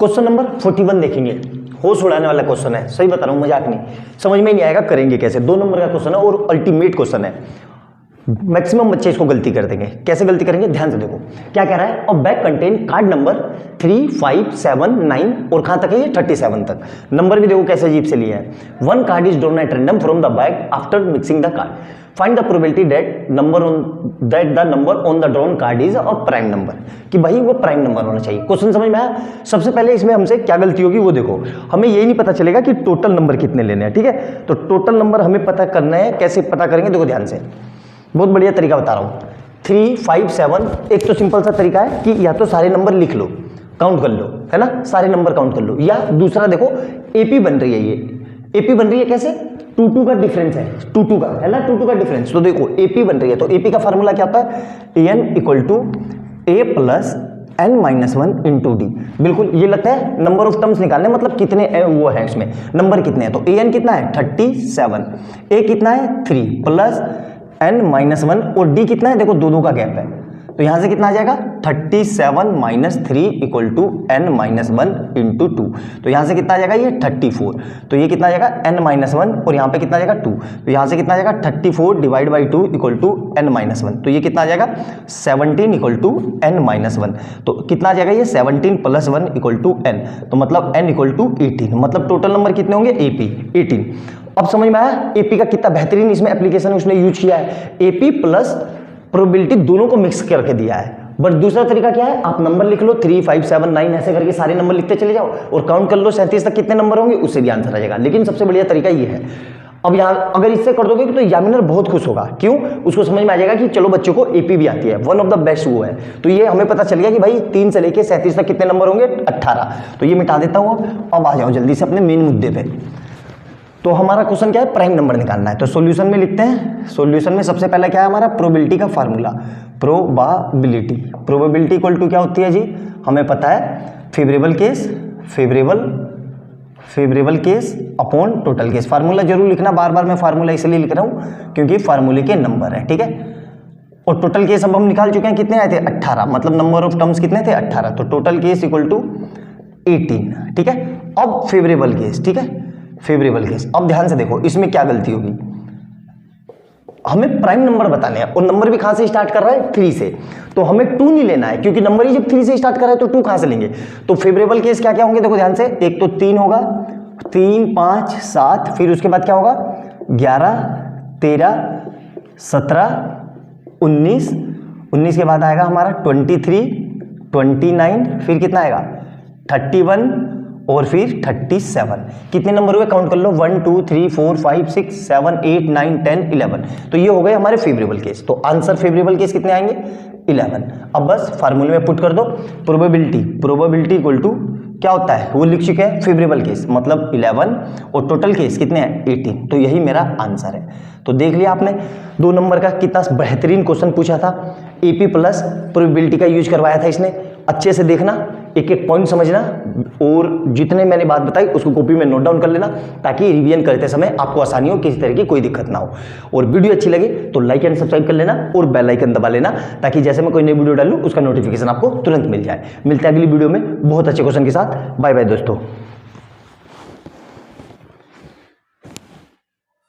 Question number 41 देखेंगे, होश उड़ाने वाला क्वेश्चन है, सही बता रहा हूँ, मजाक नहीं, समझ में नहीं आएगा करेंगे कैसे। 2 नंबर का क्वेश्चन है और अल्टीमेट क्वेश्चन है। मैक्सिमम बच्चे इसको गलती कर देंगे। कैसे गलती करेंगे, ध्यान से देखो क्या कह रहा है। और बैग कंटेन कार्ड नंबर 3, 5, 7, 9 और कहां तक है ये 37 तक। नंबर भी देखो कैसे अजीब से लिया है। 1 card is drawn at random from the bag after mixing the card, find the probability that the number on the drawn card is a prime number, कि भाई वो प्राइम नंबर होना चाहिए। क्वेश्चन समझ में आया। सबसे पहले इसमें हमसे क्या गलती होगी वो देखो, हमें यही नहीं पता चलेगा कि टोटल नंबर कितने लेने हैं, ठीक है। तो टोटल नंबर हमें पता करना है, कैसे पता करेंगे देखो ध्यान से, बहुत बढ़िया तरीका बता रहा हूँ। 3, 5, 7, एक तो सिंपल सा तरीका है कि या तो सारे नंबर लिख लो, काउंट कर लो, है ना, सारे नंबर काउंट कर लो। या दूसरा देखो एपी बन रही है, ये एपी बन रही है कैसे, 2 का डिफरेंस है, 2 का है ना, 2 का डिफरेंस। तो देखो एपी बन रही है, तो एपी का फार्मूला क्या होता है, N equal to A plus n-1 into D. बिल्कुल ये लगता है नंबर ऑफ टर्म्स निकालने, मतलब कितने वो है इसमें नंबर कितने हैं। तो एन कितना है 37, ए कितना है 3 प्लस n-1 और d कितना है, देखो 2 का गैप है, तो यहां से कितना आ जाएगा 37 minus 3 equal to n-1 into 2। तो यहां से कितना आ जाएगा ये 34, तो ये कितना आ जाएगा n-1 और यहाँ पे कितना आ जाएगा 2, तो यहां से कितना आ जाएगा 34 divide by 2 equal to n-1, तो ये कितना आ जाएगा 17 इक्वल टू n-1। तो कितना आ जाएगा ये 17 प्लस 1 इक्वल टू n, तो मतलब n इक्वल टू 18, मतलब टोटल नंबर कितने होंगे AP 18। अब समझ में आया एपी का कितना बेहतरीन इसमें एप्लीकेशन उसने यूज किया है। एपी प्लस प्रोबेबिलिटी दोनों को मिक्स करके दिया है। बट दूसरा तरीका क्या है, आप नंबर लिख लो 3, 5, 7, 9 ऐसे करके सारे नंबर लिखते चले जाओ और काउंट कर लो 37 तक कितने नंबर होंगे, उससे भी आंसर आ जाएगा। लेकिन सबसे बढ़िया तरीका ये है। अब यहाँ अगर इससे कर दोगे तो एग्जामिनर बहुत खुश होगा, क्यों, उसको समझ में आ जाएगा कि चलो बच्चों को एपी भी आती है, वन ऑफ द बेस्ट वो है। तो ये हमें पता चल गया कि भाई 3 से लेके 37 तक कितने नंबर होंगे 18। तो ये मिटा देता हूँ। अब आ जाओ जल्दी से अपने मेन मुद्दे पे। तो हमारा क्वेश्चन क्या है, प्राइम नंबर निकालना है। तो सॉल्यूशन में लिखते हैं। सॉल्यूशन में सबसे पहला क्या है हमारा, प्रोबेबिलिटी का फार्मूला, प्रोबेबिलिटी इक्वल टू क्या होती है जी, हमें पता है favourable case upon total case. Formula जरूर लिखना, बार बार मैं फार्मूला इसलिए लिख रहा हूं क्योंकि फार्मूले के नंबर है, ठीक है। और टोटल केस अब हम निकाल चुके हैं, कितने आए थे 18, मतलब नंबर ऑफ टर्म्स कितने थे 18, तो टोटल केस इक्वल टू 18, ठीक है। अब फेवरेबल केस, ठीक है, फेवरेबल केस। अब ध्यान से देखो इसमें क्या गलती होगी, हमें प्राइम नंबर बताने हैं और नंबर भी कहां से स्टार्ट कर रहा है 3 से, तो हमें 2 नहीं लेना है क्योंकि नंबर ही जब 3 से स्टार्ट कर रहा है तो 2 कहां से लेंगे। तो फेवरेबल केस क्या क्या होंगे देखो ध्यान से, एक तो 3 होगा, 3, 5, 7, फिर उसके बाद क्या होगा 11, 13, 17, 19 के बाद आएगा हमारा 23, 29, फिर कितना आएगा 31 और फिर 37। कितने नंबर हुए काउंट कर लो, 1, 2, 3, 4, 5, 6, 7, 8, 9, 10, 11। तो ये हो गए हमारे फेवरेबल केस। तो आंसर फेवरेबल केस कितने आएंगे 11। अब बस फार्मूले में पुट कर दो, प्रोबेबिलिटी इक्वल टू क्या होता है वो लिख चुके हैं, फेवरेबल केस मतलब 11 और टोटल केस कितने हैं 18। तो यही मेरा आंसर है। तो देख लिया आपने 2 नंबर का कितना बेहतरीन क्वेश्चन पूछा था, एपी प्लस प्रोबेबिलिटी का यूज करवाया था इसने। अच्छे से देखना, एक एक पॉइंट समझना और जितने मैंने बात बताई उसको कॉपी में नोट डाउन कर लेना ताकि रिवीजन करते समय आपको आसानी हो, किसी तरह की कोई दिक्कत ना हो। और वीडियो अच्छी लगे तो लाइक एंड सब्सक्राइब कर लेना और बेल आइकन दबा लेना ताकि जैसे मैं कोई नई वीडियो डालूं उसका नोटिफिकेशन आपको तुरंत मिल जाए। मिलते हैं अगली वीडियो में बहुत अच्छे क्वेश्चन के साथ। बाय बाय दोस्तों।